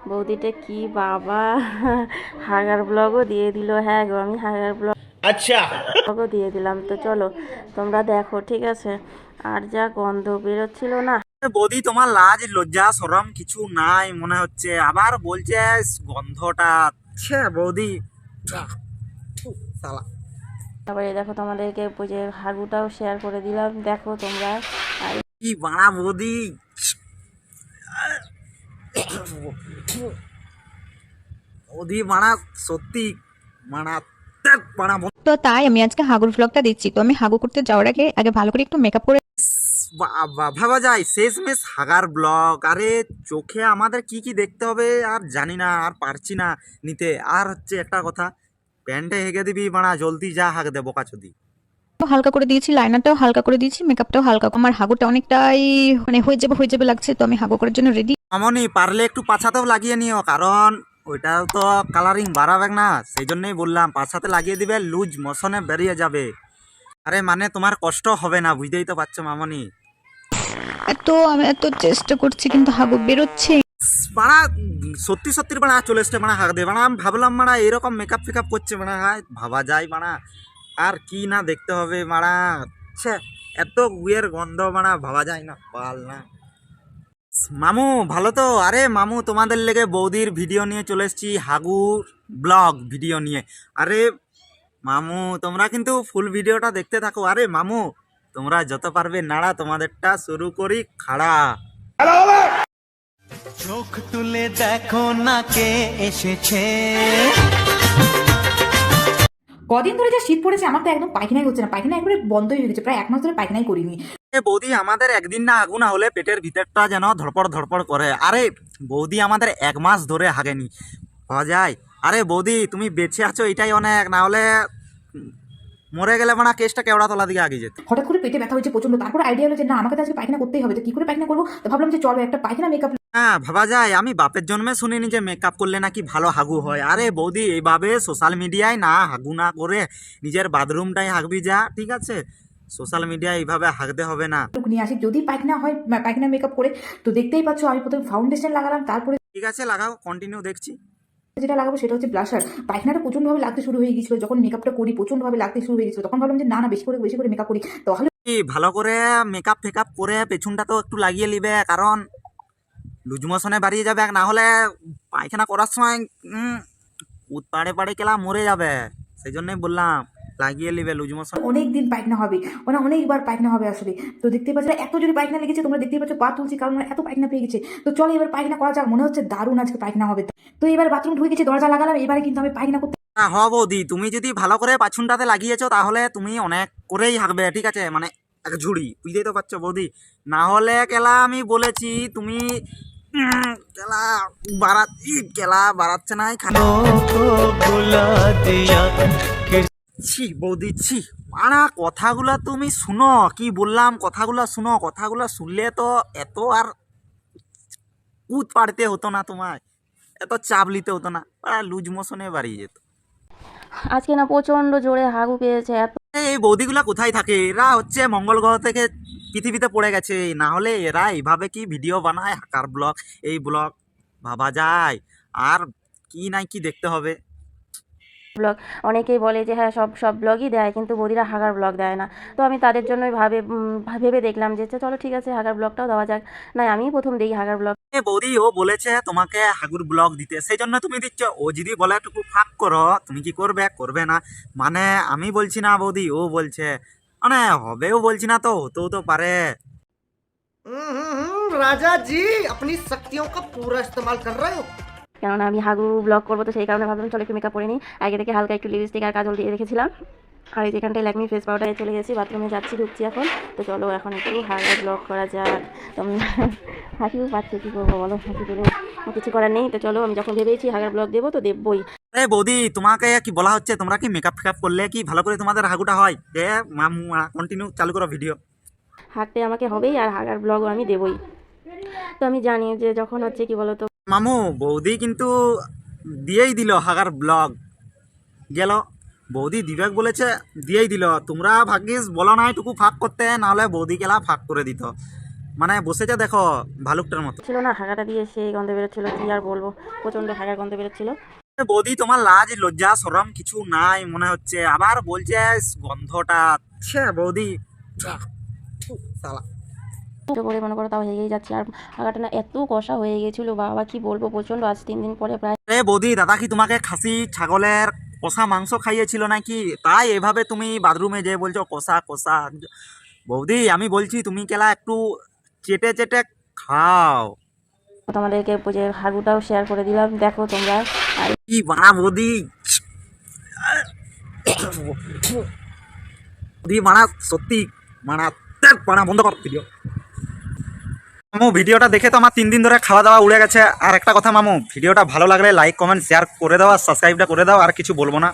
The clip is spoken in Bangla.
বৌদিটা কি বাবা হাগার ব্লগও দিয়ে দিল। হ্যাঁ গো, আমি হাগার ব্লগও দিয়ে দিলাম। তো চলো তোমরা দেখো, ঠিক আছে। আর যা গন্ধ বেরোচ্ছিল না। বৌদি, তোমার লাজ লজ্জা শরম কিছু নাই মনে হচ্ছে, আবার বলছে গন্ধটা। বৌদি শালা। তারপরে দেখো তোমাদেরকে ওই যে হাগুটাও শেয়ার করে দিলাম, দেখো তোমরা। আর কি বাড়া বৌদি, বৌদি বাড়া সত্যি বাড়া বাড়া। তো তাই আমি আজকে হাগুর ভ্লগটা দিচ্ছি। তো আমি হাগু করতে যাওয়ার আগে আগে ভালো করে একটু মেকআপ করে ভাবা যায় শেষমেশ হাগার ব্লগ। আরে চোখে আমাদের কি কি দেখতে হবে আর জানি না, আর পারছি না নিতে। আর হচ্ছে একটা কথা, প্যান্টে হেগে দিবি বাড়া, জলদি যা হাগ দে বোকাচোদি। হালকা করে দিয়েছি, লাইনারটাও হালকা করে দিয়েছি, মেকআপটাও হালকা। আমার হাগুটা অনেকটাই মানে হয়ে যাবে লাগছে। তো আমি হাগু করার জন্য রেডি। মামনি পারলে একটু পাছাতেও লাগিয়ে নিও, কারণ ওইটাও তো কালারিং বাড়াবে না, সেই জন্যই বললাম পাছাতে লাগিয়ে দিবে, লুজ মোশনে বেরিয়ে যাবে। আরে মানে তোমার কষ্ট হবে না, বুঝতেই তো পারছো মামনি। আমি এত চেষ্টা করছি কিন্তু হাগু বেরোচ্ছে। বাড়া সত্যি সত্যি বাড়া চলে এসছে বাড়া হাঁক দে বাড়া। আমি ভাবলাম বাড়া এরকম মেকআপ ফেকআপ করছে বাড়া, ভাবা যায় বাড়া। আর কি না দেখতে হবে বাড়া, ছে এত গুয়ের গন্ধ বাড়া, ভাবা যায় না পাল না। মামু ভালো তো? আরে মামু তোমাদের লেগে বৌদির ভিডিও নিয়ে চলে এসেছি, হাগু ব্লগ ভিডিও নিয়ে। আরে মামু তোমরা কিন্তু ফুল ভিডিওটা দেখতে থাকো। আরে মামু তোমরা যত পারবে নাড়া, তোমাদেরটা শুরু করি খাড়া। চোখ তুলে দেখো না কে এসেছে। কদিন ধরে যা শীত পড়েছে, আমার তো একদম পায়খানাই হচ্ছে না। পায়খানা একবারে বন্ধই হয়ে গেছে, প্রায় 1 মাস ধরে পায়খানাই করিনি। বৌদি আমাদের একদিন না হাগু না হলে পেটের ভিতরটা যেন ধড়পড় ধড়পড় করে। আরে বৌদি আমাদের 1 মাস ধরে হাগেনি, পাওয়া যায়। আরে বৌদি তুমি বেঁচে আছো এটাই অনেক, না হলে মরে গেলে মানে কেসটা কেওড়া তলা দিকে আগে যেত। হঠাৎ করে পেটে ব্যথা হয়েছে প্রচন্ড, তারপর আইডিয়া হলো যে না, আমাকে তো আজকে পায়খানা করতেই হবে। তো কি করে পায়খানা করবো? তো ভাবলাম যে চলো একটা পায়খানা মেকআপ। হ্যাঁ ভাবা যায়। আমি বাপের জন্মে শুনিনি যে মেকআপ করলে নাকি ভালো হাগু হয়। আরে বৌদি এইভাবে সোশ্যাল মিডিয়ায় না হাগু না করে নিজের বাথরুমটাই হাগবি যা, ঠিক আছে? সোশ্যাল মিডিয়ায় এইভাবে হাগতে হবে না। নিয়ে আসি যদি পায়খানা হয়, পায়খানা মেকআপ করে। তো দেখতেই পাচ্ছ আমি প্রথমে ফাউন্ডেশন লাগালাম, তারপরে ঠিক আছে লাগাও, কন্টিনিউ দেখছি। যেটা লাগাবো সেটা হচ্ছে ব্লাশার। পায়খানাটা প্রচন্ডভাবে লাগতে শুরু হয়ে গেছিল, যখন মেকআপটা করি প্রচন্ডভাবে লাগতে শুরু হয়ে গেছিল। তখন ভাবলাম যে না না, বেশি করে মেকআপ করি তাহলে। কি ভালো করে মেকআপ ফেকআপ করে পেছনটা তো একটু লাগিয়ে নিবে, কারণ লুজ মোশনে বাড়িয়ে যাবে, না হলে পায়খানা করার সময় পাড়ে পাড়ে কেলা মরে যাবে। সেই জন্যই বললাম লাগিয়ে নিবে লুজ মোশন। অনেক দিন পায়খানা হবে, মানে অনেকবার পায়খানা হবে আসলে। তো দেখতেই পাচ্ছ এত যদি পায়খানা লেগেছে, তোমরা দেখতেই পাচ্ছ পা তুলছি, কারণ আমার এত পায়খানা পেয়ে গেছে। তো চলো এবার পায়খানা করা যাক, মনে হচ্ছে দারুণ আজকে পায়খানা হবে। তো এবার বাথরুম ঢুকে গেছে, দরজা লাগালাম, এবারে কিন্তু আমি পায়খানা করতে। না হ বৌদি, তুমি যদি ভালো করে পাছুনটাতে লাগিয়েছো তাহলে তুমি অনেক করেই হাঁকবে, ঠিক আছে? মানে এক ঝুড়ি, বুঝতেই তো পারছো বৌদি। না হলে কেলা আমি বলেছি তুমি কেলা কেলা বাড়াচ্ছে না খানা। ভুলা দিয়া ছি বৌদি ছি, মারা কথাগুলা তুমি শুনো, কি বললাম কথাগুলা শুনো। কথাগুলা শুনলে তো এত আর কুদ পাড়তে হতো না তোমায়, এত চাপ নিতে হতো না, লুজ মোশনে বাড়িয়ে যেত। আজকে না প্রচণ্ড জোরে হাগু পেয়েছে এত। এই বৌদিগুলা কোথায় থাকে? এরা হচ্ছে মঙ্গল গ্রহ থেকে পৃথিবীতে পড়ে গেছে, না হলে এরা এইভাবে কি ভিডিও বানায়? হাকার ব্লগ, এই ব্লগ, ভাবা যায়। আর কি নাই কি দেখতে হবে। ব্লগ অনেকেই বলে যে হ্যাঁ সব সব ব্লগই দেয়, কিন্তু বৌদিরা হাগার ব্লগ দেয় না। তো আমি তাদের জন্যই ভেবে দেখলাম যে চলো ঠিক আছে হাগার ব্লগটাও দেওয়া যাক। না আমিই প্রথম দিই হাগার ব্লগ। বৌদি ও বলেছে তোমাকে হাগুর ব্লগ দিতে, সেই জন্য তুমি দিচ্ছ। ও যদি বলে একটু ফাঁক করো, তুমি কি করবে? করবে না মানে আমি বলছি না বৌদি, ও বলছে। মানে হবেও বলছি না, তো হতেও তো পারে। राजा जी अपनी शक्तियों का पूरा इस्तेमाल कर रहे हो। কেননা আমি হাগু ব্লগ করবো, তো সেই কারণে ভাবলাম চলো একটু মেকআপ করে নিই। আগে থেকে হালকা একটু লিপস্টিক আর কাজল দিয়ে রেখেছিলাম। আর এই যেখানটায় ল্যাকমি ফেস পাউডারে চলে গেছি, বাথরুমে ঢুকছি এখন। তো চলো এখন একটু হাগার ব্লগ করা যাক। হাসিও পাচ্ছে, কী করবো বলো, হাসি করে কিছু করার নেই। তো চলো আমি যখন ভেবেছি হাগার ব্লগ দেবো তো দেবই। এই বৌদি তোমাকে কি বলা হচ্ছে, তোমরা কি মেকআপ ফেকআপ করলে কি ভালো করে তোমাদের হাগুটা হয়? মামু কন্টিনিউ চালু করো ভিডিও। হাঁকতে আমাকে হবেই, আর হাগার ব্লগও আমি দেবই। তো আমি জানি যে যখন হচ্ছে কি বলতো, মামু বৌদি কিন্তু দিয়েই দিল হাগার ব্লগ গেল। বৌদি দিবেক বলেছে, দিয়েই দিল। তোমরা ভাগ্যিস বলো না এটুকু ফাঁক করতে, নাহলে বৌদি গেলা ফাঁক করে দিত। মানে বসেছে দেখো ভালুকটার মতো। ছিল না, হাগাটা দিয়ে সেই গন্ধ বেরোচ্ছিল, কি আর বলবো, প্রচণ্ড হাগার গন্ধ বেরোচ্ছিল। বৌদি তোমার লাজ লজ্জা শরম কিছু নাই মনে হচ্ছে, আবার বলছে গন্ধটা। ছে বৌদি শালা। তো করে মনে করো তাও হেগেই যাচ্ছে, আর হাগাটা না এত কষা হয়ে গেছিলো, বাবা কি বলবো, প্রচণ্ড। আজ 3 দিন পরে প্রায়। এ বৌদি দাদা কি তোমাকে খাসি ছাগলের কষা মাংস খাইয়েছিল নাকি, তাই এভাবে তুমি বাথরুমে যে বলছো কষা কষা? বৌদি আমি বলছি তুমি কেলা একটু চেটে চেটে খাও। তোমাদেরকে যে হাগুটাও শেয়ার করে দিলাম, দেখো তোমরা। আর কি বানা বৌদি, বৌদি মানা সত্যি মানা, মানা বন্ধ কর ভিডিও। মামু ভিডিওটা দেখে তো আমার 3 দিন ধরে খাওয়া দাওয়া উড়ে গেছে। আর একটা কথা মামু, ভিডিওটা ভালো লাগলে লাইক কমেন্ট শেয়ার করে দাও আর সাবস্ক্রাইবটা করে দাও, আর কিছু বলবো না।